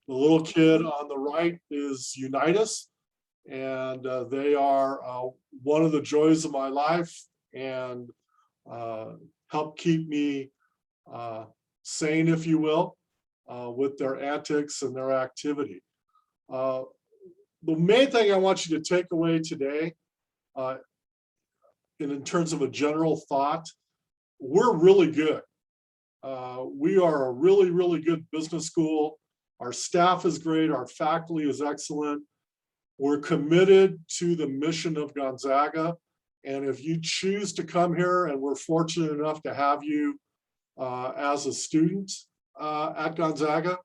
The little kid on the right is Unitas, and they are one of the joys of my life and help keep me sane, if you will, with their antics and their activity. The main thing I want you to take away today, in terms of a general thought, we're really good. We are a really, really good business school. Our staff is great. Our faculty is excellent. We're committed to the mission of Gonzaga. And if you choose to come here, and we're fortunate enough to have you as a student at Gonzaga,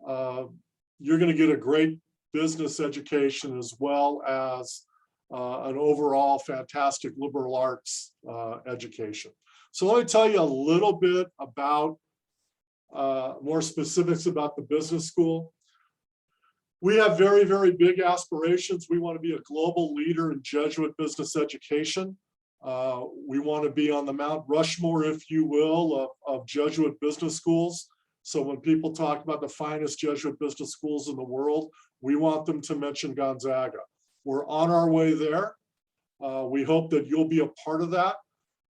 you're going to get a great business education as well as an overall fantastic liberal arts education. So let me tell you a little bit about more specifics about the business school. We have very, very big aspirations. We want to be a global leader in Jesuit business education. We want to be on the Mount Rushmore, if you will, of Jesuit business schools. So when people talk about the finest Jesuit business schools in the world, we want them to mention Gonzaga. We're on our way there. We hope that you'll be a part of that.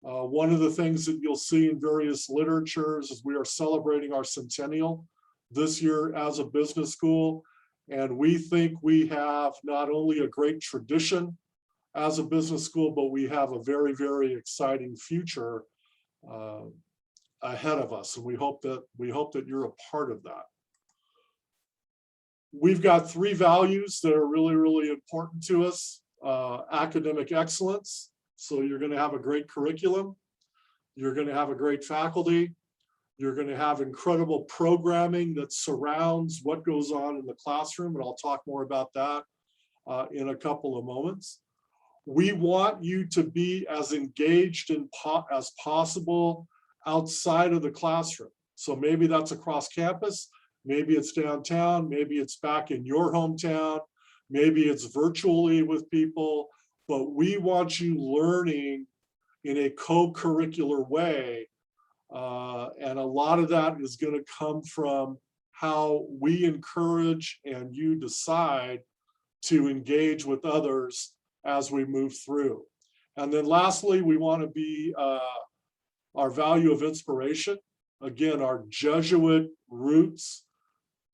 One of the things that you'll see in various literatures is we are celebrating our centennial this year as a business school. And we think we have not only a great tradition as a business school, but we have a very, very exciting future ahead of us. And we hope that you're a part of that. We've got 3 values that are really, really important to us. Academic excellence. So you're going to have a great curriculum. You're going to have a great faculty. You're going to have incredible programming that surrounds what goes on in the classroom, and I'll talk more about that in a couple of moments. We want you to be as engaged as possible outside of the classroom. So maybe that's across campus, maybe it's downtown, maybe it's back in your hometown, maybe it's virtually with people, but we want you learning in a co-curricular way. And a lot of that is going to come from how we encourage and you decide to engage with others as we move through. And then lastly, we want to be our value of inspiration. Again, our Jesuit roots.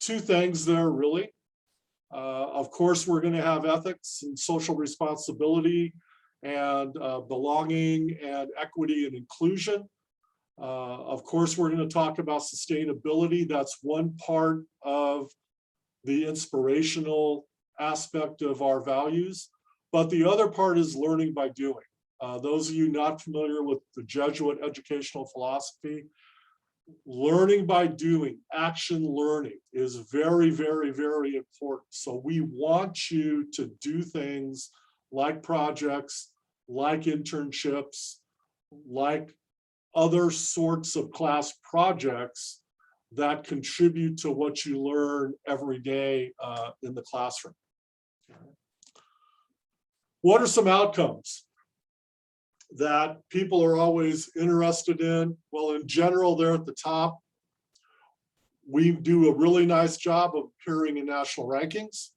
2 things there really. Of course, we're going to have ethics and social responsibility and belonging and equity and inclusion. Of course, we're going to talk about sustainability. That's one part of the inspirational aspect of our values. But the other part is learning by doing. Those of you not familiar with the Jesuit educational philosophy, learning by doing, action learning is very, very, very important. So we want you to do things like projects, like internships, like other sorts of class projects that contribute to what you learn every day in the classroom. What are some outcomes that people are always interested in? Well, in general, they're at the top. We do a really nice job of appearing in national rankings.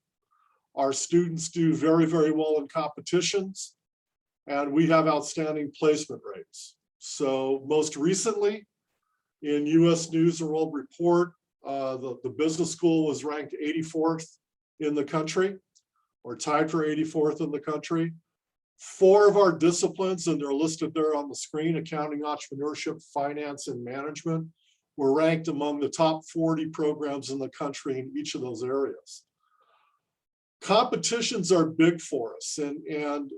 Our students do very, very well in competitions, and we have outstanding placement rates. So most recently, in US News and World Report, the business school was ranked 84th in the country, or tied for 84th in the country. 4 of our disciplines, and they're listed there on the screen, accounting, entrepreneurship, finance, and management, were ranked among the top 40 programs in the country in each of those areas. Competitions are big for us, and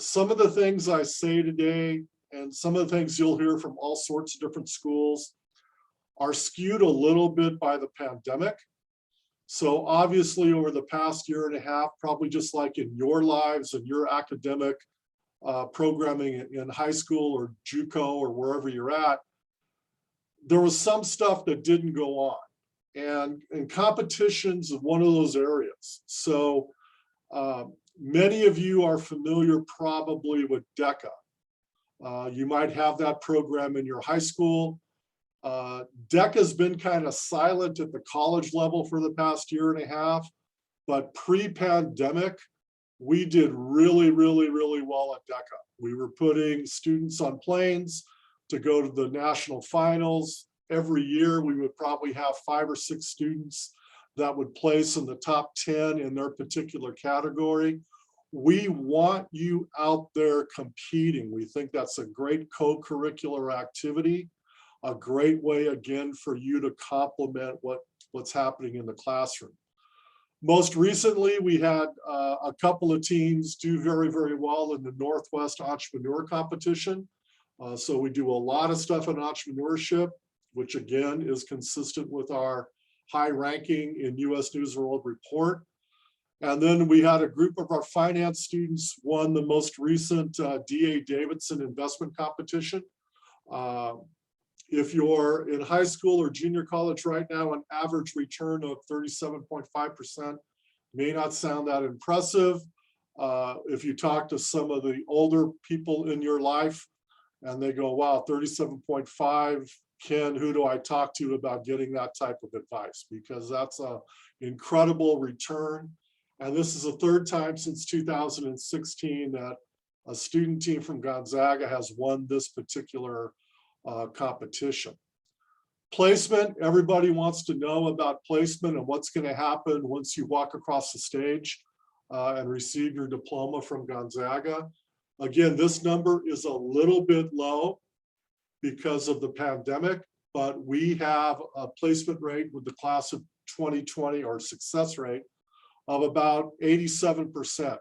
some of the things I say today, and some of the things you'll hear from all sorts of different schools, are skewed a little bit by the pandemic. So obviously over the past year and a half, probably just like in your lives and your academic programming in high school or JUCO or wherever you're at, there was some stuff that didn't go on. And competitions is one of those areas. So many of you are familiar probably with DECA. You might have that program in your high school. DEC has been kind of silent at the college level for the past year and a half, but pre-pandemic, we did really, really, really well at DECA. We were putting students on planes to go to the national finals. Every year, we would probably have 5 or 6 students that would place in the top 10 in their particular category. We want you out there competing. We think that's a great co-curricular activity, a great way, again, for you to complement what's happening in the classroom. Most recently, we had a couple of teams do very, very well in the Northwest Entrepreneur Competition. So we do a lot of stuff in entrepreneurship, which again is consistent with our high ranking in US News World Report. And then we had a group of our finance students won the most recent D.A. Davidson investment competition. If you're in high school or junior college right now, an average return of 37.5% may not sound that impressive. If you talk to some of the older people in your life and they go, wow, 37.5, Ken, who do I talk to about getting that type of advice? Because that's an incredible return. And this is the 3rd time since 2016 that a student team from Gonzaga has won this particular competition. Placement, everybody wants to know about placement and what's going to happen once you walk across the stage and receive your diploma from Gonzaga. Again, this number is a little bit low because of the pandemic, but we have a placement rate with the class of 2020, or success rate, of about 87%.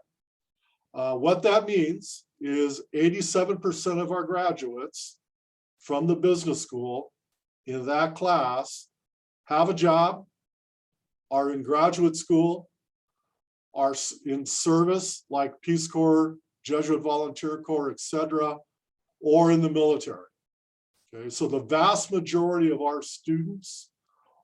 What that means is 87% of our graduates from the business school in that class have a job, are in graduate school, are in service like Peace Corps, Jesuit Volunteer Corps, etc., or in the military. Okay, so the vast majority of our students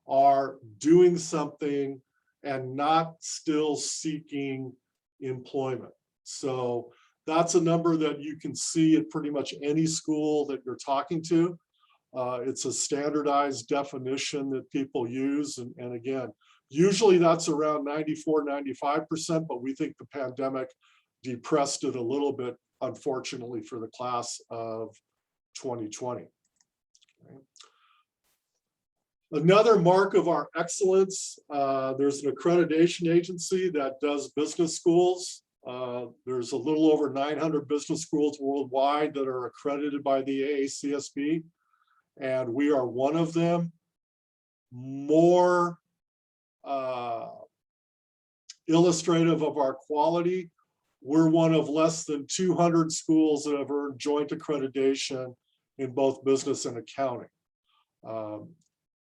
are doing something and not still seeking employment. So that's a number that you can see at pretty much any school that you're talking to. It's a standardized definition that people use. And again, usually that's around 94, 95%, but we think the pandemic depressed it a little bit, unfortunately, for the class of 2020. Okay. Another mark of our excellence, there's an accreditation agency that does business schools. There's a little over 900 business schools worldwide that are accredited by the AACSB, and we are one of them. More illustrative of our quality, we're one of less than 200 schools that have earned joint accreditation in both business and accounting.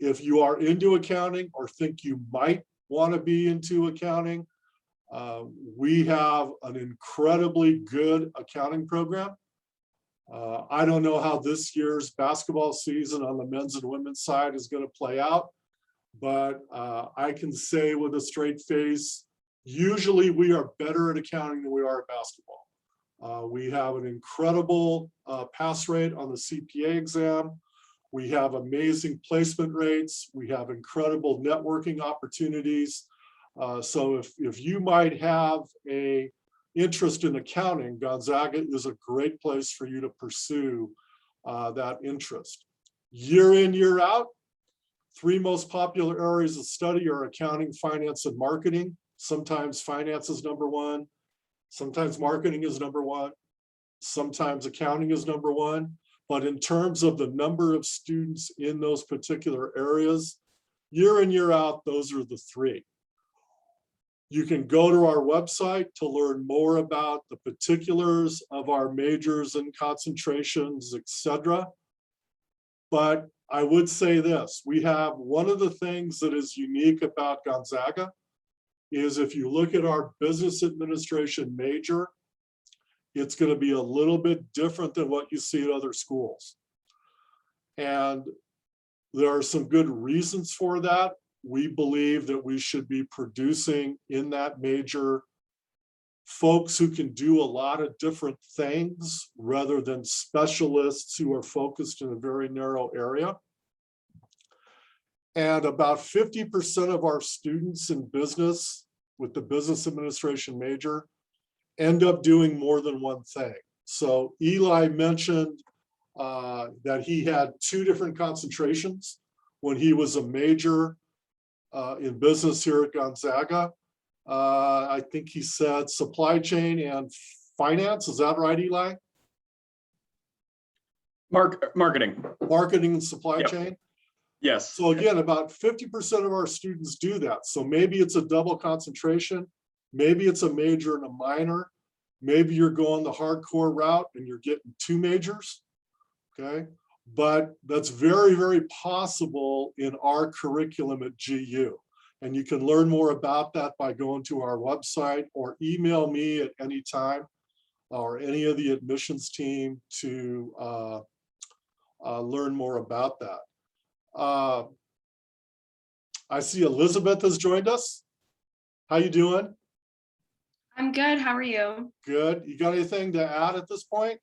If you are into accounting or think you might want to be into accounting, we have an incredibly good accounting program. I don't know how this year's basketball season on the men's and women's side is going to play out, but I can say with a straight face, usually we are better at accounting than we are at basketball. We have an incredible pass rate on the CPA exam. We have amazing placement rates. We have incredible networking opportunities. So if you might have an interest in accounting, Gonzaga is a great place for you to pursue that interest. Year in, year out, 3 most popular areas of study are accounting, finance, and marketing. Sometimes finance is number 1. Sometimes marketing is number 1. Sometimes accounting is number 1. But in terms of the number of students in those particular areas, year in, year out, those are the 3. You can go to our website to learn more about the particulars of our majors and concentrations, etc. But I would say this, we have one of the things that is unique about Gonzaga is if you look at our business administration major, it's going to be a little bit different than what you see at other schools. And there are some good reasons for that. We believe that we should be producing in that major folks who can do a lot of different things rather than specialists who are focused in a very narrow area. And about 50% of our students in business with the business administration major end up doing more than one thing. So Eli mentioned that he had 2 different concentrations when he was a major in business here at Gonzaga. I think he said supply chain and finance. Is that right, Eli? Marketing. Marketing and supply Yep. chain. Yes. So again, about 50% of our students do that. So maybe it's a double concentration. Maybe it's a major and a minor. Maybe you're going the hardcore route and you're getting 2 majors. Okay. But that's very, very possible in our curriculum at GU. And you can learn more about that by going to our website or email me at any time or any of the admissions team to learn more about that. I see Elizabeth has joined us. How you doing? I'm good. How are you? Good. You got anything to add at this point?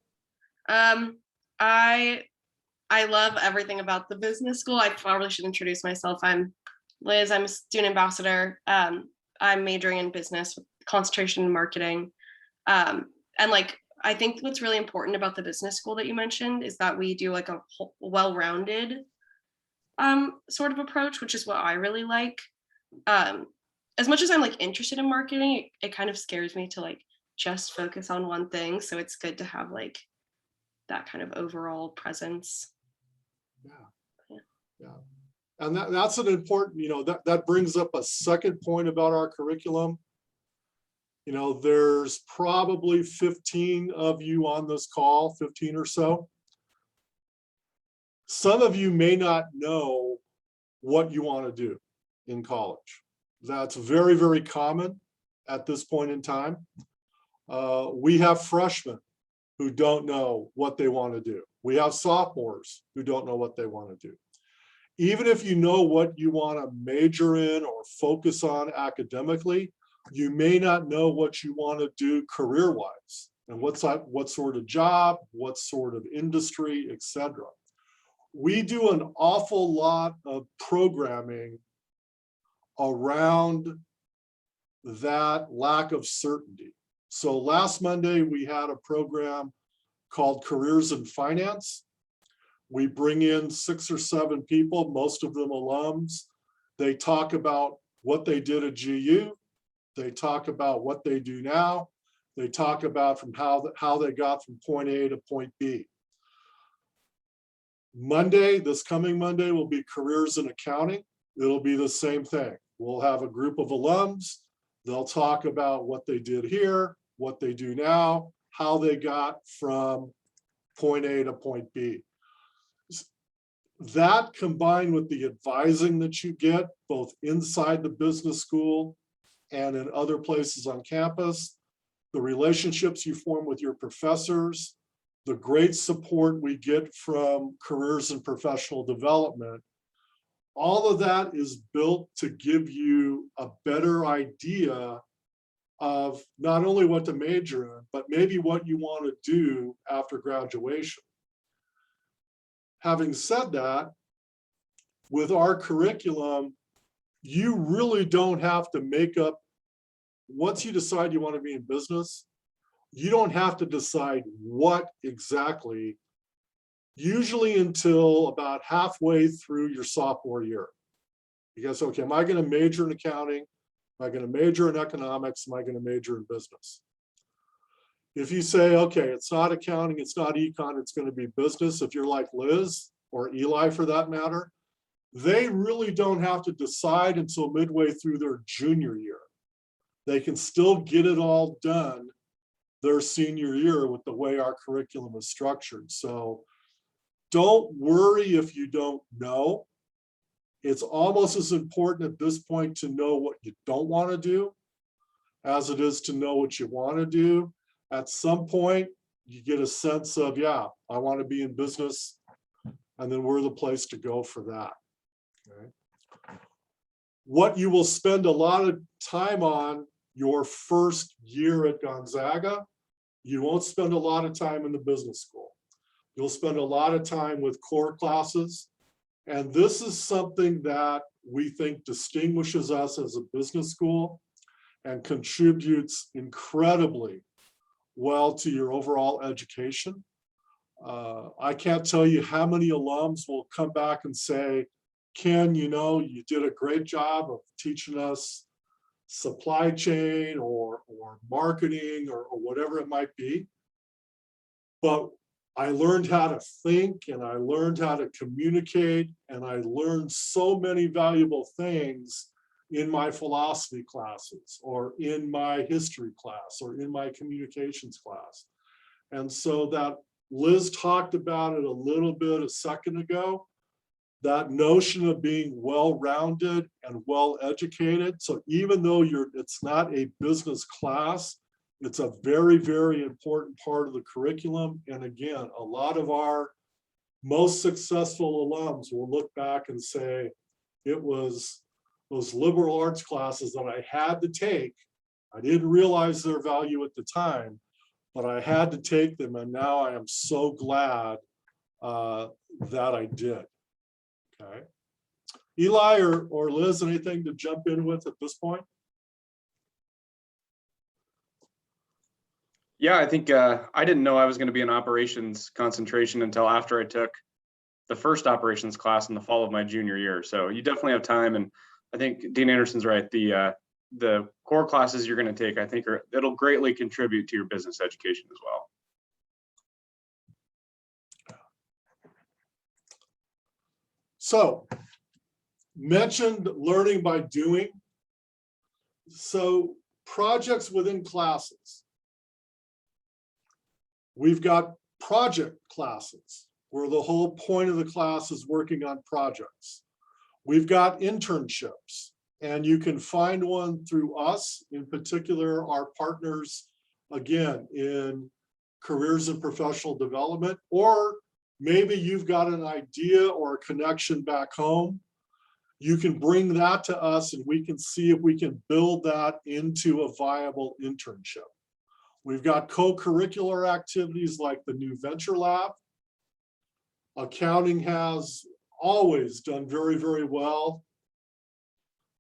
I love everything about the business school. I probably should introduce myself. I'm Liz. I'm a student ambassador. I'm majoring in business with concentration in marketing. And like, I think what's really important about the business school that you mentioned is that we do like a well-rounded sort of approach, which is what I really like. As much as I'm like interested in marketing, it kind of scares me to like just focus on one thing. So it's good to have like that kind of overall presence. Yeah. And that's an important, that brings up a second point about our curriculum. There's probably 15 of you on this call, 15 or so. Some of you may not know what you want to do in college. That's very, very common at this point in time. We have freshmen who don't know what they want to do. We have sophomores who don't know what they want to do. Even if you know what you want to major in or focus on academically, you may not know what you want to do career-wise and what sort of job, what sort of industry, etc. We do an awful lot of programming around that lack of certainty. So last Monday, we had a program called Careers in Finance. We bring in 6 or 7 people, most of them alums. They talk about what they did at GU. They talk about what they do now. They talk about from how they got from point A to point B. Monday, this coming Monday, will be Careers in Accounting. It'll be the same thing. We'll have a group of alums. They'll talk about what they did here, what they do now, how they got from point A to point B. That combined with the advising that you get both inside the business school and in other places on campus, the relationships you form with your professors, the great support we get from careers and professional development, all of that is built to give you a better idea of not only what to major in, but maybe what you want to do after graduation. Having said that, with our curriculum, you really don't have to make up, once you decide you want to be in business, you don't have to decide what exactly, usually until about halfway through your sophomore year. You guys, okay, am I going to major in accounting? Am I going to major in economics? Am I going to major in business? If you say, okay, it's not accounting, it's not econ, it's going to be business, if you're like Liz or Eli for that matter, they really don't have to decide until midway through their junior year. They can still get it all done their senior year with the way our curriculum is structured. So don't worry if you don't know. It's almost as important at this point to know what you don't want to do as it is to know what you want to do. At some point, you get a sense of, yeah, I want to be in business, and then we're the place to go for that. Okay. What you will spend a lot of time on your first year at Gonzaga, you won't spend a lot of time in the business school. You'll spend a lot of time with core classes And this is something that we think distinguishes us as a business school and contributes incredibly well to your overall education. I can't tell you how many alums will come back and say, Ken, you know, you did a great job of teaching us supply chain or marketing or whatever it might be. But I learned how to think and I learned how to communicate and I learned so many valuable things in my philosophy classes or in my history class or in my communications class. And so that Liz talked about it a little bit a second ago, that notion of being well-rounded and well-educated. So even though it's not a business class, it's a very, very important part of the curriculum. And again, a lot of our most successful alums will look back and say, it was those liberal arts classes that I had to take. I didn't realize their value at the time, but I had to take them. And now I am so glad that I did. Okay. Eli or Liz, anything to jump in with at this point? Yeah, I think I didn't know I was going to be in operations concentration until after I took the first operations class in the fall of my junior year. So you definitely have time. And I think Dean Anderson's right. The core classes you're going to take, I think it'll greatly contribute to your business education as well. So, mentioned learning by doing. So, projects within classes. We've got project classes where the whole point of the class is working on projects. We've got internships, and you can find one through us, in particular, our partners, again, in careers and professional development, or maybe you've got an idea or a connection back home. You can bring that to us and we can see if we can build that into a viable internship. We've got co-curricular activities like the new Venture Lab. Accounting has always done very, very well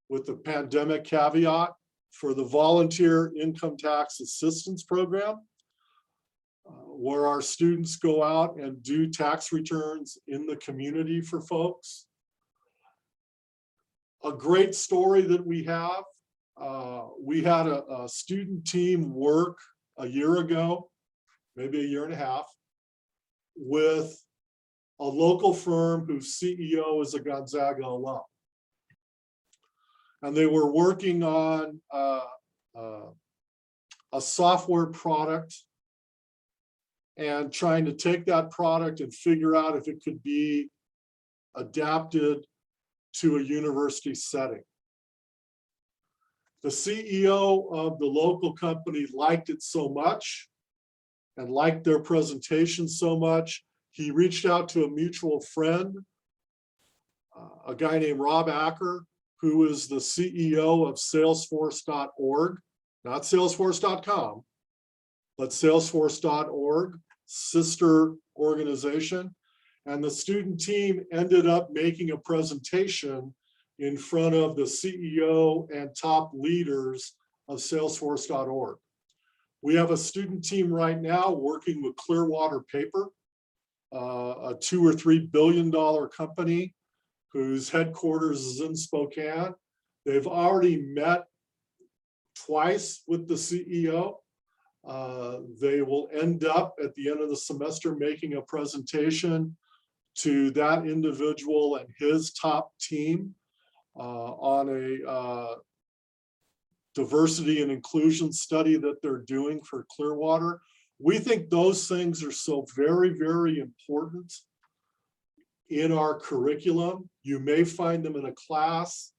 with the pandemic caveat for the Volunteer Income Tax Assistance Program, where our students go out and do tax returns in the community for folks. A great story that we had a student team work a year ago, maybe a year and a half, with a local firm whose CEO is a Gonzaga alum. And they were working on a software product and trying to take that product and figure out if it could be adapted to a university setting. The CEO of the local company liked it so much and liked their presentation so much, he reached out to a mutual friend, a guy named Rob Acker, who is the CEO of Salesforce.org, not Salesforce.com, but Salesforce.org, sister organization. And the student team ended up making a presentation in front of the CEO and top leaders of Salesforce.org. We have a student team right now working with Clearwater Paper, a $2 or $3 billion company whose headquarters is in Spokane. They've already met twice with the CEO. They will end up at the end of the semester making a presentation to that individual and his top team on a diversity and inclusion study that they're doing for Clearwater. We think those things are so very, very important in our curriculum. You may find them in a class.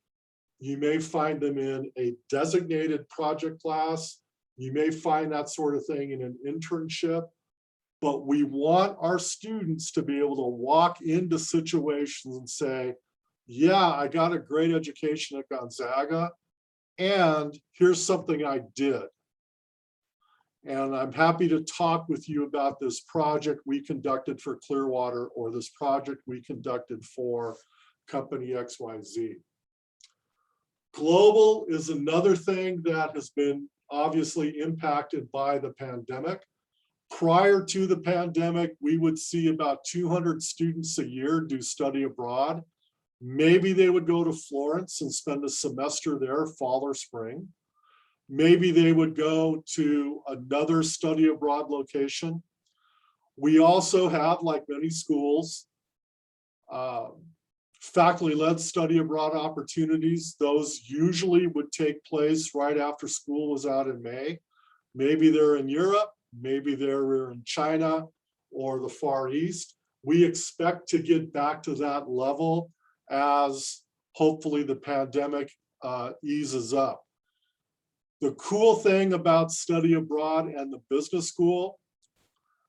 You may find them in a designated project class. You may find that sort of thing in an internship. But we want our students to be able to walk into situations and say, yeah, I got a great education at Gonzaga, and here's something I did. And I'm happy to talk with you about this project we conducted for Clearwater or this project we conducted for company XYZ. Global is another thing that has been obviously impacted by the pandemic. Prior to the pandemic, we would see about 200 students a year do study abroad. Maybe they would go to Florence and spend a semester there, fall or spring. Maybe they would go to another study abroad location. We also have, like many schools, faculty-led study abroad opportunities. Those usually would take place right after school was out in May. Maybe they're in Europe, maybe they're in China or the Far East. We expect to get back to that level as hopefully the pandemic eases up. The cool thing about study abroad and the business school,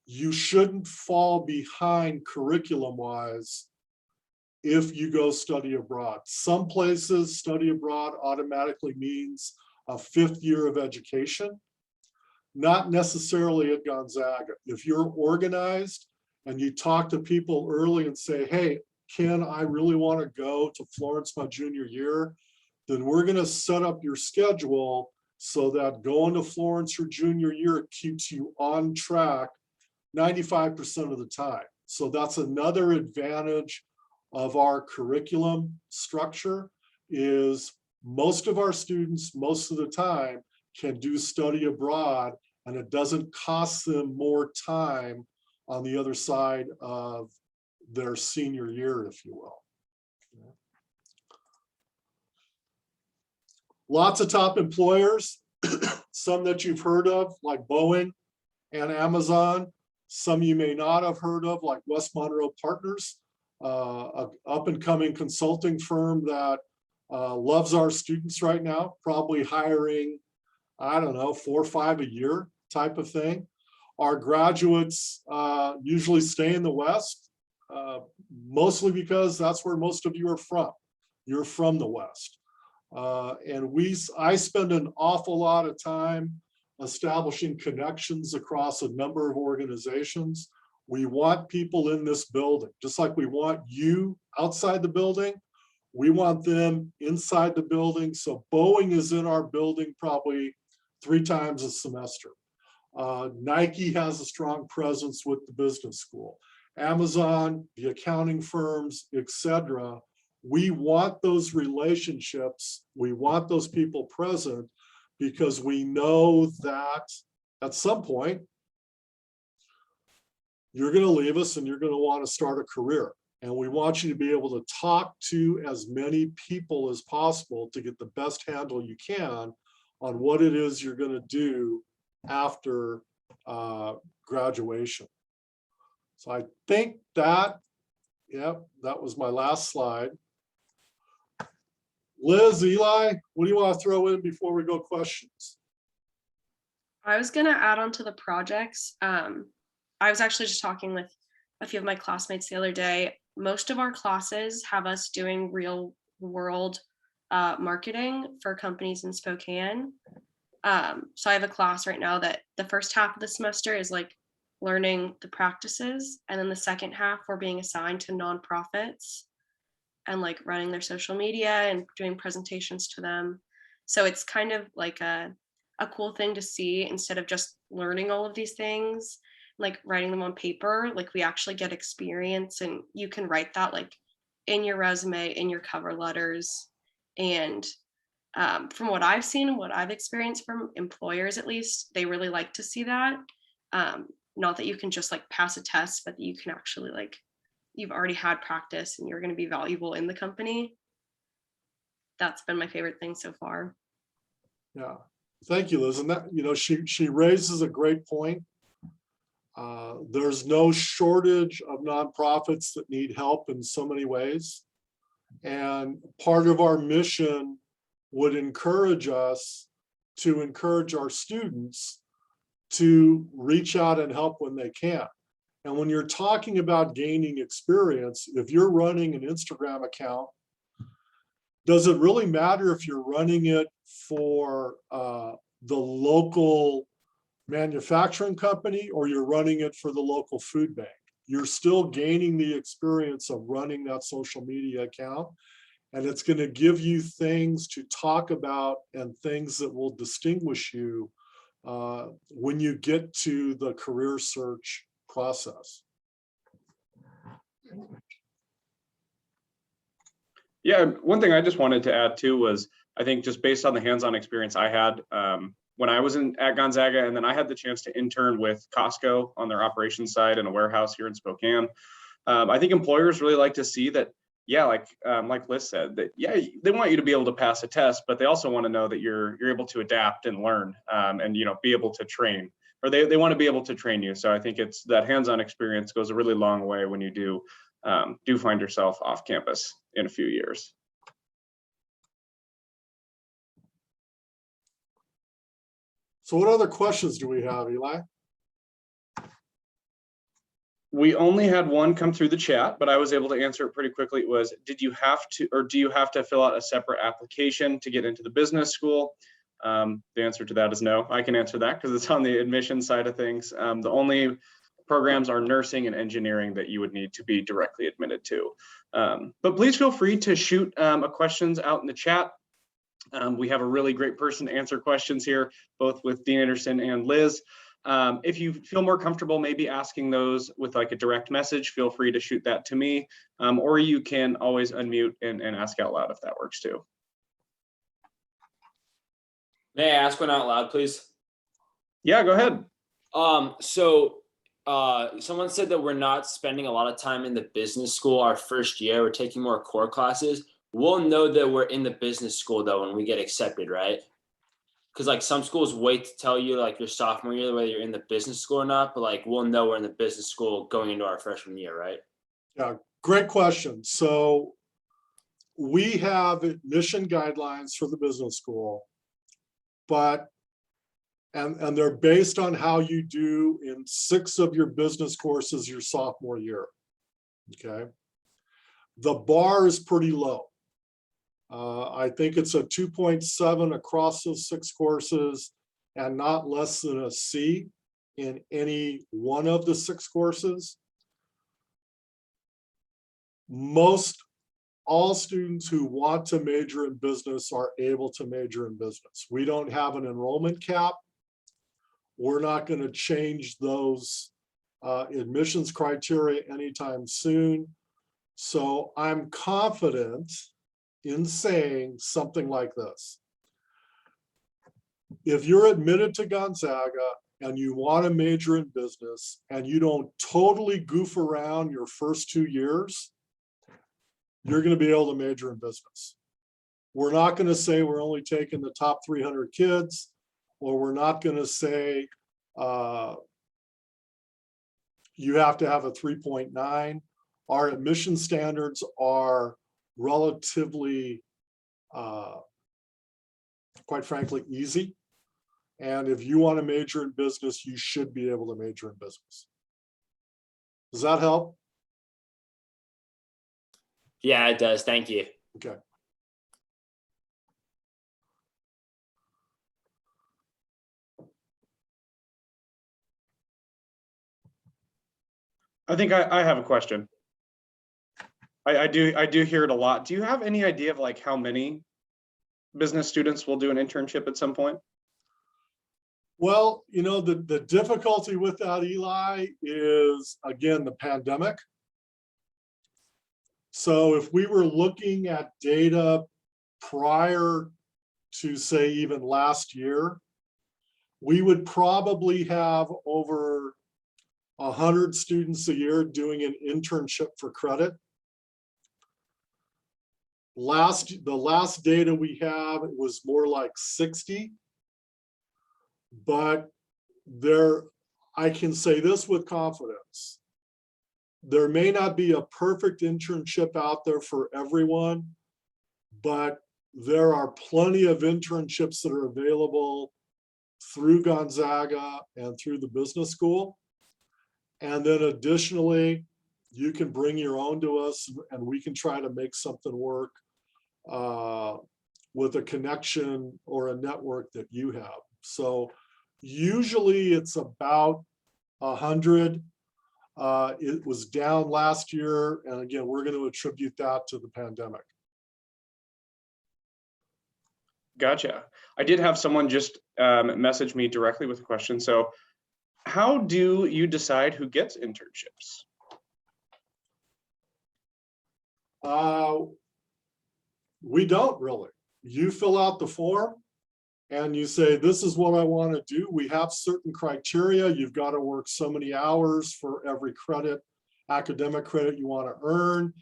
you shouldn't fall behind curriculum-wise if you go study abroad. Some places study abroad automatically means a 5th year of education, not necessarily at Gonzaga. If you're organized and you talk to people early and say, hey, Ken, I really want to go to Florence my junior year, then we're going to set up your schedule so that going to Florence your junior year keeps you on track 95% of the time. So that's another advantage of our curriculum structure, is most of our students, most of the time, can do study abroad, and it doesn't cost them more time on the other side of their senior year, if you will. Lots of top employers, some that you've heard of, like Boeing and Amazon. Some you may not have heard of, like West Monroe Partners, an up-and-coming consulting firm that loves our students right now, probably hiring, I don't know, 4 or 5 a year type of thing. Our graduates usually stay in the West, mostly because that's where most of you are from. You're from the West. I spend an awful lot of time establishing connections across a number of organizations. We want people in this building, just like we want you outside the building, we want them inside the building. So Boeing is in our building probably 3 times a semester. Nike has a strong presence with the business school. Amazon, the accounting firms, etc. We want those relationships. We want those people present because we know that at some point, you're going to leave us and you're going to want to start a career. And we want you to be able to talk to as many people as possible to get the best handle you can on what it is you're going to do after graduation. So I think that, yep, that was my last slide. Liz, Eli, what do you want to throw in before we go questions? I was going to add on to the projects. I was actually just talking with a few of my classmates the other day. Most of our classes have us doing real world marketing for companies in Spokane. So I have a class right now that the first half of the semester is like learning the practices. And then the second half we're being assigned to nonprofits and like running their social media and doing presentations to them. So it's kind of like a cool thing to see, instead of just learning all of these things, like writing them on paper. Like we actually get experience, and you can write that like in your resume, in your cover letters. And from what I've seen and what I've experienced from employers, at least, they really like to see that. Not that you can just like pass a test, but that you can actually like, you've already had practice and you're going to be valuable in the company. That's been my favorite thing so far. Yeah, thank you, Liz. And that, you know, she raises a great point. There's no shortage of nonprofits that need help in so many ways. And part of our mission would encourage us to encourage our students to reach out and help when they can. And when you're talking about gaining experience, if you're running an Instagram account, does it really matter if you're running it for the local manufacturing company or you're running it for the local food bank? you're still gaining the experience of running that social media account. And it's going to give you things to talk about and things that will distinguish you when you get to the career search process. Yeah, one thing I just wanted to add too was, I think just based on the hands-on experience I had when I was at Gonzaga, and then I had the chance to intern with Costco on their operations side in a warehouse here in Spokane. I think employers really like to see that, yeah, like Liz said, that yeah, they want you to be able to pass a test, but they also want to know that you're able to adapt and learn, and be able to train, or they want to be able to train you. So I think it's that hands-on experience goes a really long way when you do find yourself off campus in a few years. So what other questions do we have, Eli? We only had one come through the chat, but I was able to answer it pretty quickly. It was, do you have to fill out a separate application to get into the business school? The answer to that is no. I can answer that because it's on the admission side of things. The only programs are nursing and engineering that you would need to be directly admitted to. But please feel free to shoot questions out in the chat. We have a really great person to answer questions here, both with Dean Anderson and Liz. If you feel more comfortable maybe asking those with like a direct message, feel free to shoot that to me, or you can always unmute and ask out loud if that works too. May I ask one out loud, please? Yeah, go ahead. Someone said that we're not spending a lot of time in the business school our first year. We're taking more core classes. We'll know that we're in the business school though when we get accepted, right? Because like some schools wait to tell you like your sophomore year whether you're in the business school or not, but like we'll know we're in the business school going into our freshman year, right? Yeah, great question. So we have admission guidelines for the business school, but and they're based on how you do in 6 of your business courses your sophomore year. Okay, the bar is pretty low. I think it's a 2.7 across those 6 courses and not less than a C in any one of the 6 courses. All students who want to major in business are able to major in business. We don't have an enrollment cap. We're not going to change those admissions criteria anytime soon. So I'm confident in saying something like this. If you're admitted to Gonzaga and you want to major in business and you don't totally goof around your first 2 years, you're going to be able to major in business. We're not going to say we're only taking the top 300 kids, or we're not going to say you have to have a 3.9. Our admission standards are relatively, quite frankly, easy. And if you want to major in business, you should be able to major in business. Does that help? Yeah, it does. Thank you. Okay. I think I have a question. I do hear it a lot. Do you have any idea of like how many business students will do an internship at some point? Well, the difficulty with that, Eli, is again, the pandemic. So if we were looking at data prior to say even last year, we would probably have over 100 students a year doing an internship for credit. The last data we have, it was more like 60. But I can say this with confidence. There may not be a perfect internship out there for everyone, but there are plenty of internships that are available through Gonzaga and through the business school. And then additionally, you can bring your own to us and we can try to make something work with a connection or a network that you have. So usually it's about 100. It was down last year. And again, we're going to attribute that to the pandemic. Gotcha. I did have someone just message me directly with a question. So how do you decide who gets internships? We don't really. You fill out the form and you say, this is what I want to do. We have certain criteria. You've got to work so many hours for every credit, academic credit you want to earn.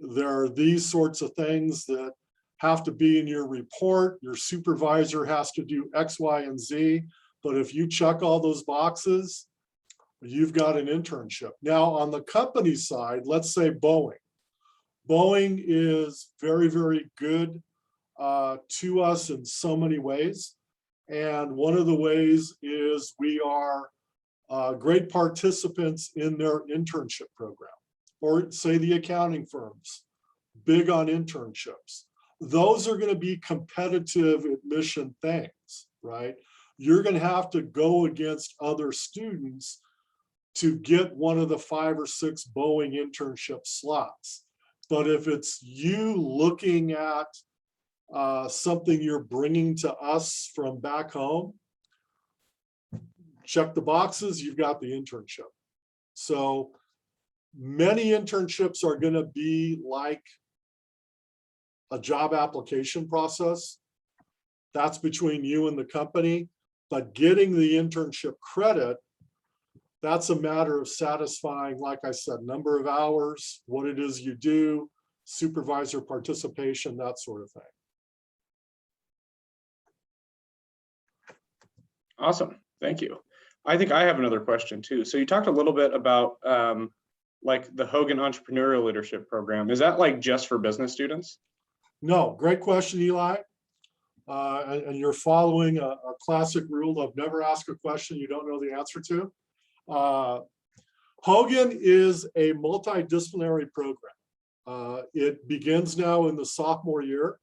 There are these sorts of things that have to be in your report. Your supervisor has to do X, Y, and Z. But if you check all those boxes, you've got an internship. Now, on the company side, let's say Boeing. Boeing is very, very good to us in so many ways. And one of the ways is we are great participants in their internship program. Or say the accounting firms, big on internships. Those are going to be competitive admission things, right? You're going to have to go against other students to get one of the 5 or 6 Boeing internship slots. But if it's you looking at something you're bringing to us from back home, check the boxes, you've got the internship. So many internships are going to be like a job application process. That's between you and the company. But getting the internship credit, that's a matter of satisfying, like I said, number of hours, what it is you do, supervisor participation, that sort of thing. Awesome. Thank you. I think I have another question too. So you talked a little bit about like the Hogan Entrepreneurial Leadership Program. Is that like just for business students? No, great question, Eli. And you're following a classic rule of never ask a question you don't know the answer to. Hogan is a multidisciplinary program. It begins now in the sophomore year,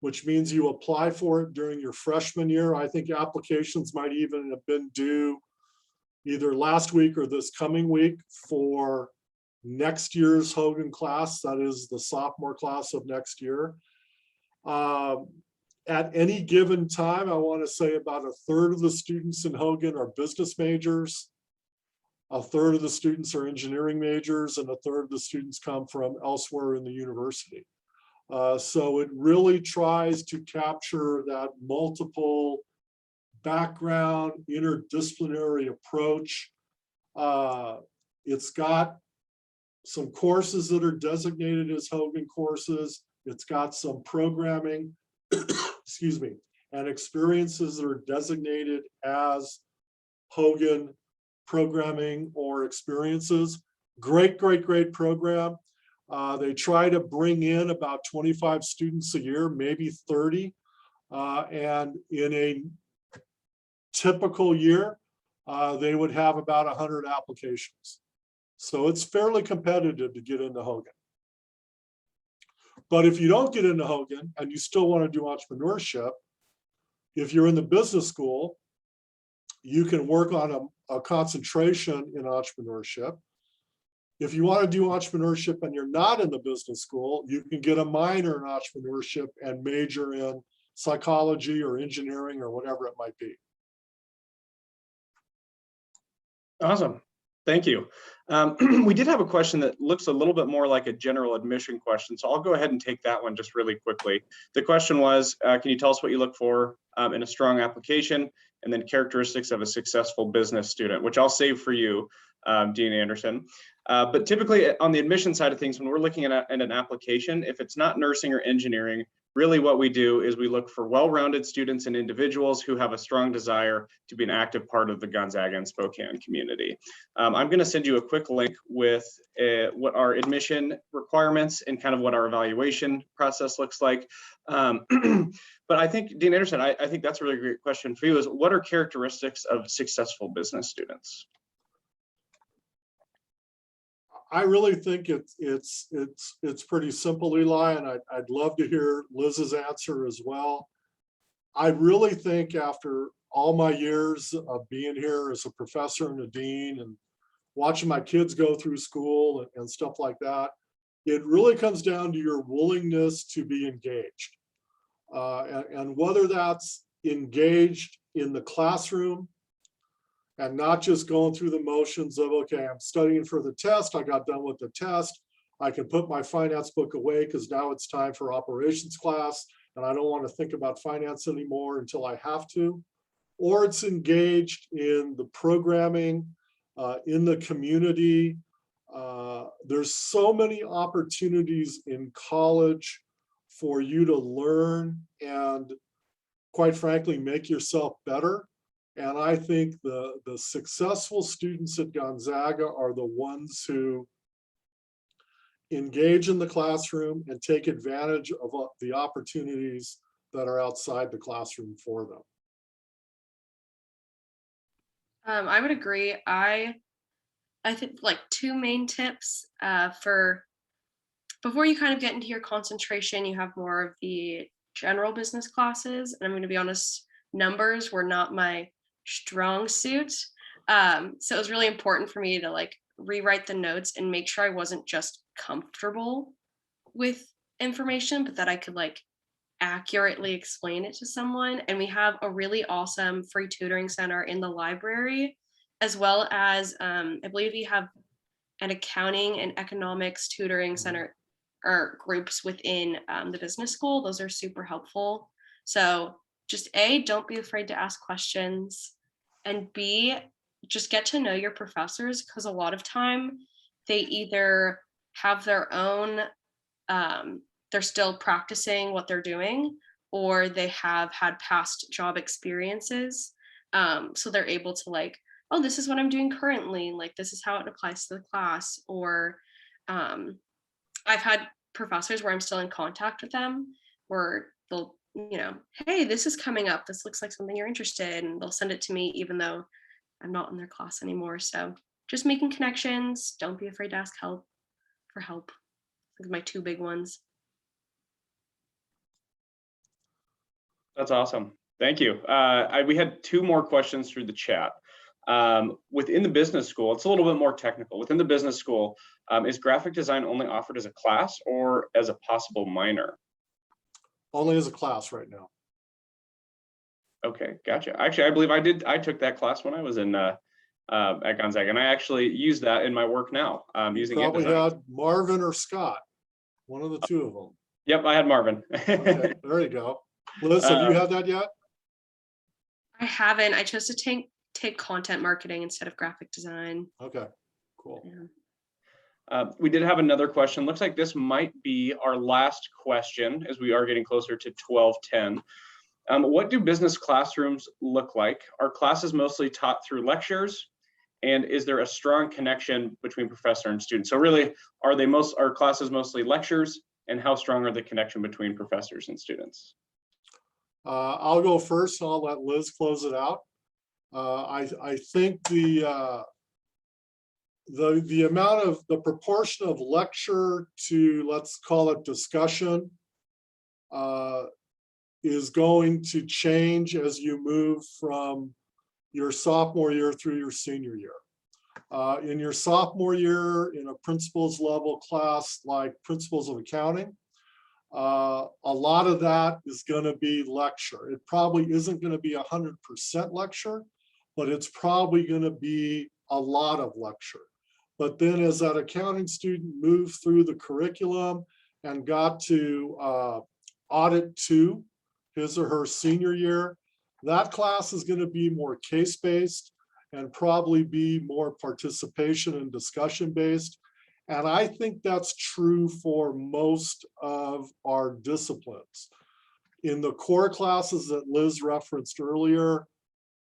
which means you apply for it during your freshman year. I think applications might even have been due either last week or this coming week for next year's Hogan class, that is the sophomore class of next year. At any given time, I want to say about 1/3 of the students in Hogan are business majors, 1/3 of the students are engineering majors, and 1/3 of the students come from elsewhere in the university. So it really tries to capture that multiple background, interdisciplinary approach. It's got some courses that are designated as Hogan courses. It's got some programming, excuse me, and experiences that are designated as Hogan programming or experiences. Great, great, great program. They try to bring in about 25 students a year, maybe 30. And in a typical year, they would have about 100 applications. So it's fairly competitive to get into Hogan. But if you don't get into Hogan and you still want to do entrepreneurship, if you're in the business school, you can work on a concentration in entrepreneurship. If you want to do entrepreneurship and you're not in the business school, you can get a minor in entrepreneurship and major in psychology or engineering or whatever it might be. Awesome. Thank you. We did have a question that looks a little bit more like a general admission question, so I'll go ahead and take that one just really quickly. The question was, can you tell us what you look for in a strong application, and then characteristics of a successful business student, which I'll save for you, Dean Anderson. But typically on the admission side of things, when we're looking at an application, if it's not nursing or engineering, really what we do is we look for well-rounded students and individuals who have a strong desire to be an active part of the Gonzaga and Spokane community. I'm going to send you a quick link with what our admission requirements and kind of what our evaluation process looks like. But I think, Dean Anderson, I think that's a really great question for you, is what are characteristics of successful business students? I really think it's pretty simple, Eli, and I'd love to hear Liz's answer as well. I really think after all my years of being here as a professor and a dean and watching my kids go through school and stuff like that. It really comes down to your willingness to be engaged. And whether that's engaged in the classroom and not just going through the motions of, okay, I'm studying for the test, I got done with the test, I can put my finance book away because now it's time for operations class and I don't want to think about finance anymore until I have to. Or it's engaged in the programming, in the community. There's so many opportunities in college for you to learn and, quite frankly, make yourself better. And I think the successful students at Gonzaga are the ones who engage in the classroom and take advantage of the opportunities that are outside the classroom for them. I would agree. I think like two main tips for before you kind of get into your concentration, you have more of the general business classes. And I'm going to be honest, numbers were not my strong suit. So it was really important for me to like rewrite the notes and make sure I wasn't just comfortable with information, but that I could like accurately explain it to someone. And we have a really awesome free tutoring center in the library, as well as I believe we have an accounting and economics tutoring center or groups within the business school. Those are super helpful. So just A, don't be afraid to ask questions, and B, just get to know your professors, because a lot of time they either have their own, they're still practicing what they're doing, or they have had past job experiences. So they're able to like, oh, this is what I'm doing currently, like this is how it applies to the class. Or I've had professors where I'm still in contact with them, where they'll, you know, hey, this is coming up, this looks like something you're interested in, and they'll send it to me even though I'm not in their class anymore. So just making connections, don't be afraid to ask help. Those are my two big ones. That's awesome. Thank you. We had two more questions through the chat. Within the business school, it's a little bit more technical. Within the business school, is graphic design only offered as a class or as a possible minor? Only as a class right now. Okay, gotcha. Actually, I believe I took that class when I was in at Gonzaga, and I actually use that in my work now. Using it. Probably had Marvin or Scott, one of the two of them. Yep, I had Marvin. Okay, there you go. Liz, have you had that yet? I haven't. I chose to take content marketing instead of graphic design. Okay, cool. Yeah. We did have another question. Looks like this might be our last question, as we are getting closer to 12:10. What do business classrooms look like? Are classes mostly taught through lectures? And is there a strong connection between professor and student? So really, are classes mostly lectures? And how strong are the connection between professors and students? I'll go first, and I'll let Liz close it out. I think the amount of the proportion of lecture to, let's call it, discussion is going to change as you move from your sophomore year through your senior year. In your sophomore year, in a principles level class like Principles of Accounting, a lot of that is going to be lecture. It probably isn't going to be 100% lecture, but it's probably going to be a lot of lecture. But then as that accounting student moved through the curriculum and got to Audit 2, his or her senior year, that class is going to be more case-based and probably be more participation and discussion-based. And I think that's true for most of our disciplines. In the core classes that Liz referenced earlier,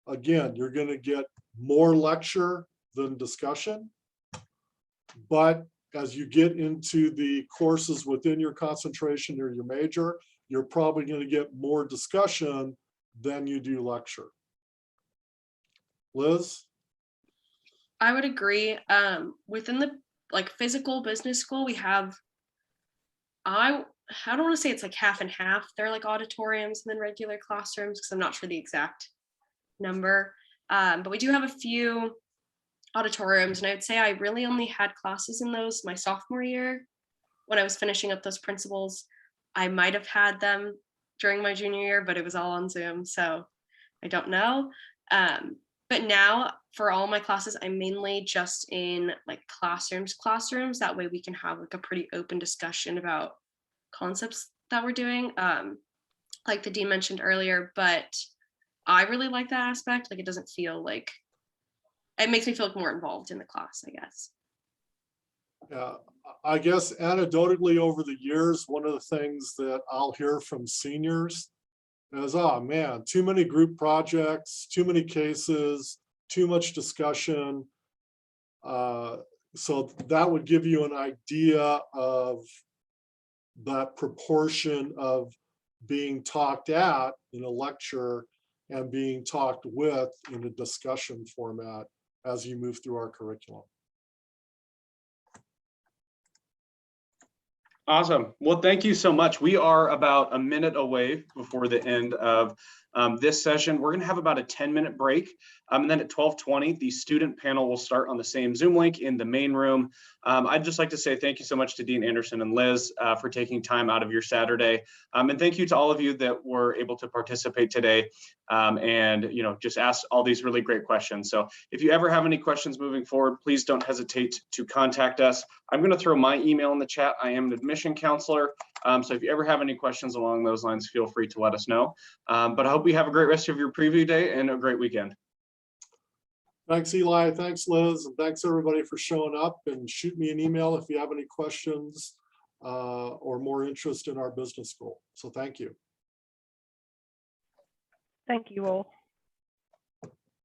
again, you're going to get more lecture than discussion. But as you get into the courses within your concentration or your major, you're probably going to get more discussion than you do lecture. Liz? I would agree. Within the like physical business school, we have, I don't want to say it's like half and half. They're like auditoriums and then regular classrooms, because I'm not sure the exact number. But we do have a few auditoriums, and I would say I really only had classes in those my sophomore year. When I was finishing up those principles, I might have had them during my junior year, but it was all on Zoom, so I don't know. But now for all my classes, I'm mainly just in like classrooms. That way we can have like a pretty open discussion about concepts that we're doing, like the dean mentioned earlier. But I really like that aspect. Like, it doesn't feel like, it makes me feel like more involved in the class, I guess. Yeah, I guess anecdotally over the years, one of the things that I'll hear from seniors is, oh man, too many group projects, too many cases, too much discussion. So that would give you an idea of that proportion of being talked at in a lecture and being talked with in a discussion format as you move through our curriculum. Awesome. Well, thank you so much. We are about a minute away before the end of this session. We're going to have about a 10-minute break. And then at 12:20, the student panel will start on the same Zoom link in the main room. I'd just like to say thank you so much to Dean Anderson and Liz for taking time out of your Saturday. And thank you to all of you that were able to participate today and just ask all these really great questions. So if you ever have any questions moving forward, please don't hesitate to contact us. I'm going to throw my email in the chat. I am an admission counselor. So if you ever have any questions along those lines, feel free to let us know. But I hope you have a great rest of your preview day and a great weekend. Thanks, Eli. Thanks, Liz. And thanks everybody for showing up, and shoot me an email if you have any questions or more interest in our business school. So thank you. Thank you all.